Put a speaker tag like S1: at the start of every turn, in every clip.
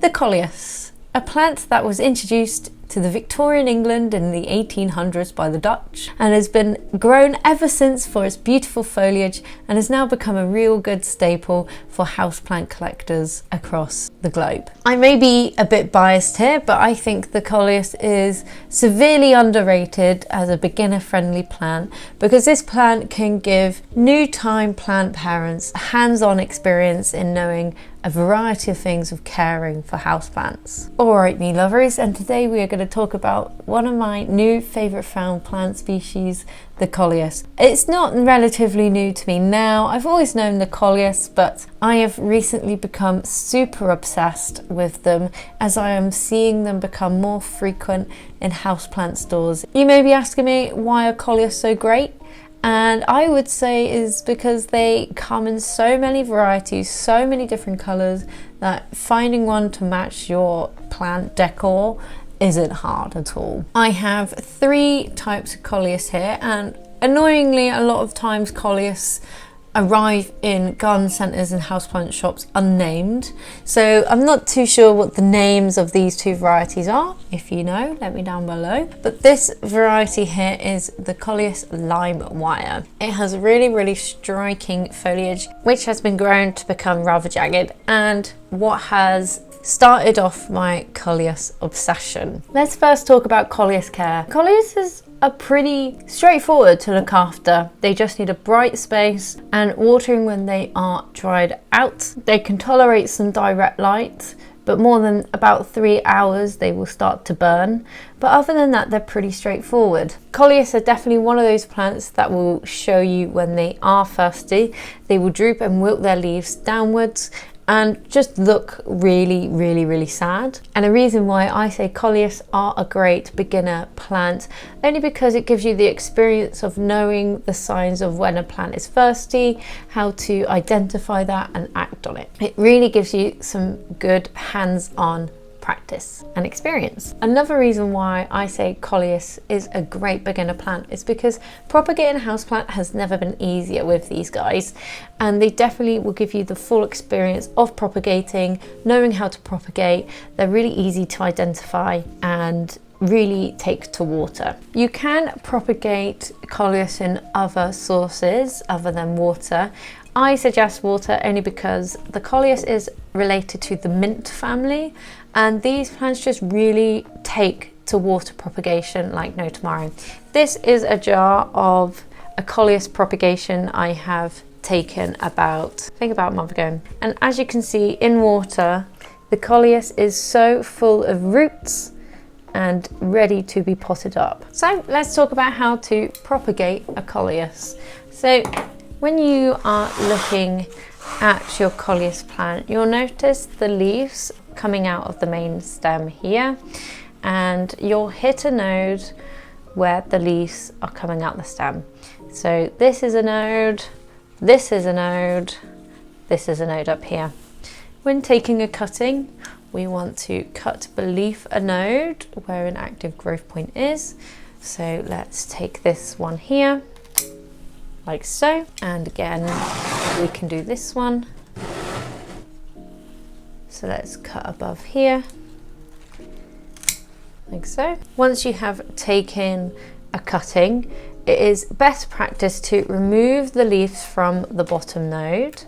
S1: The coleus, a plant that was introduced to the Victorian England in the 1800s by the Dutch and has been grown ever since for its beautiful foliage and has now become a real good staple for houseplant collectors across the globe. I may be a bit biased here, but I think the coleus is severely underrated as a beginner-friendly plant because this plant can give new-time plant parents hands-on experience in knowing a variety of things of caring for houseplants. Alright me lovers, and today we are going to talk about one of my new favourite found plant species, the coleus. It's not relatively new to me now. I've always known the coleus, but I have recently become super obsessed with them as I am seeing them become more frequent in houseplant stores. You may be asking me, why are coleus so great? And I would say is because they come in so many varieties, so many different colours, that finding one to match your plant decor isn't hard at all. I have 3 types of coleus here, and annoyingly a lot of times coleus arrive in garden centres and houseplant shops unnamed, so I'm not too sure what the names of these 2 varieties are. If you know, let me down below. But this variety here is the coleus lime wire. It has really striking foliage which has been grown to become rather jagged, and what has started off my coleus obsession. Let's first talk about coleus care. Coleuses are pretty straightforward to look after. They just need a bright space and watering when they are dried out. They can tolerate some direct light, but more than about 3 hours they will start to burn. But other than that, they're pretty straightforward. Coleus are definitely one of those plants that will show you when they are thirsty. They will droop and wilt their leaves downwards and just look really sad. And the reason why I say coleus are a great beginner plant, only because it gives you the experience of knowing the signs of when a plant is thirsty, how to identify that and act on it. It really gives you some good hands-on practice and experience. Another reason why I say coleus is a great beginner plant is because propagating a houseplant has never been easier with these guys, and they definitely will give you the full experience of propagating, knowing how to propagate. They're really easy to identify and really take to water. You can propagate coleus in other sources other than water. I suggest water only because the coleus is related to the mint family, and these plants just really take to water propagation like no tomorrow. This is a jar of a coleus propagation I have taken about a month ago, and as you can see in water, the coleus is so full of roots and ready to be potted up. So let's talk about how to propagate a coleus. So when you are looking at your coleus plant, you'll notice the leaves coming out of the main stem here, and you'll hit a node where the leaves are coming out the stem. So this is a node, this is a node, this is a node up here. When taking a cutting, we want to cut beneath a node where an active growth point is. So let's take this one here, like so, and again we can do this one. So let's cut above here, like so. Once you have taken a cutting, it is best practice to remove the leaves from the bottom node,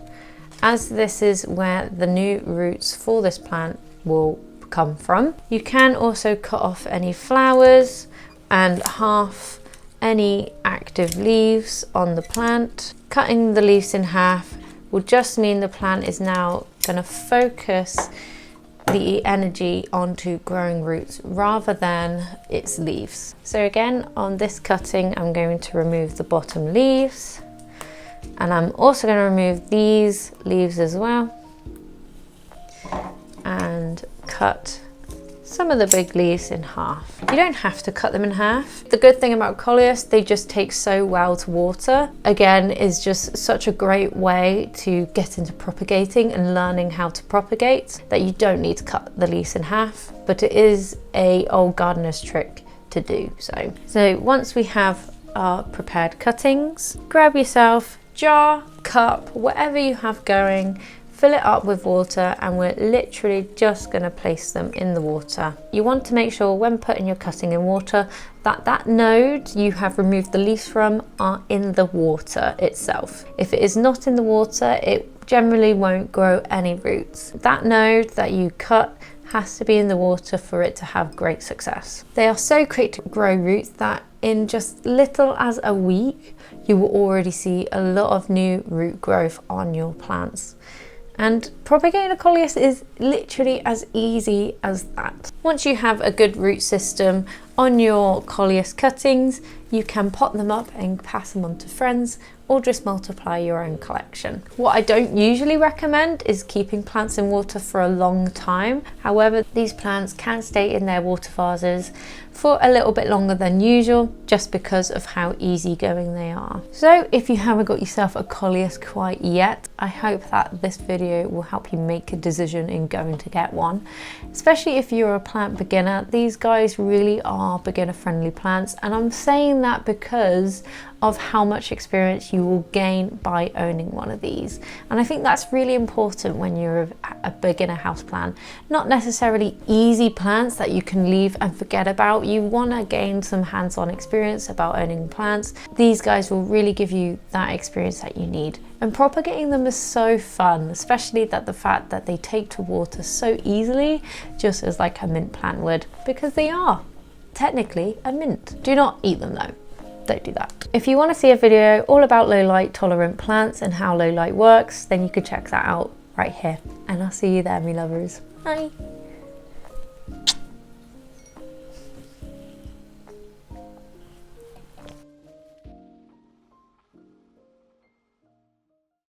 S1: as this is where the new roots for this plant will come from. You can also cut off any flowers and half any active leaves on the plant. Cutting the leaves in half will just mean the plant is now going to focus the energy onto growing roots rather than its leaves. So again, on this cutting, I'm going to remove the bottom leaves, and I'm also going to remove these leaves as well, and cut some of the big leaves in half. You don't have to cut them in half. The good thing about coleus, they just take so well to water. Again, is just such a great way to get into propagating and learning how to propagate that you don't need to cut the leaves in half, but it is a old gardener's trick to do so. So once we have our prepared cuttings, grab yourself jar, cup, whatever you have going, fill it up with water, and we're literally just going to place them in the water. You want to make sure when putting your cutting in water that node you have removed the leaves from are in the water itself. If it is not in the water, it generally won't grow any roots. That node that you cut has to be in the water for it to have great success. They are so quick to grow roots that in just little as a week, you will already see a lot of new root growth on your plants. And propagating a coleus is literally as easy as that. Once you have a good root system on your coleus cuttings, you can pot them up and pass them on to friends, or just multiply your own collection. What I don't usually recommend is keeping plants in water for a long time. However, these plants can stay in their water vases for a little bit longer than usual, just because of how easygoing they are. So if you haven't got yourself a coleus quite yet, I hope that this video will help you make a decision in going to get one. Especially if you're a plant beginner, these guys really are beginner friendly plants, and I'm saying that because of how much experience you will gain by owning one of these. And I think that's really important when you're a beginner houseplant. Not necessarily easy plants that you can leave and forget about. You want to gain some hands-on experience about owning plants. These guys will really give you that experience that you need. And propagating them is so fun, especially that the fact that they take to water so easily, just as like a mint plant would, because they are technically a mint. Do not eat them though. Don't do that. If you want to see a video all about low light tolerant plants and how low light works, then you could check that out right here. And I'll see you there, me lovers. Bye.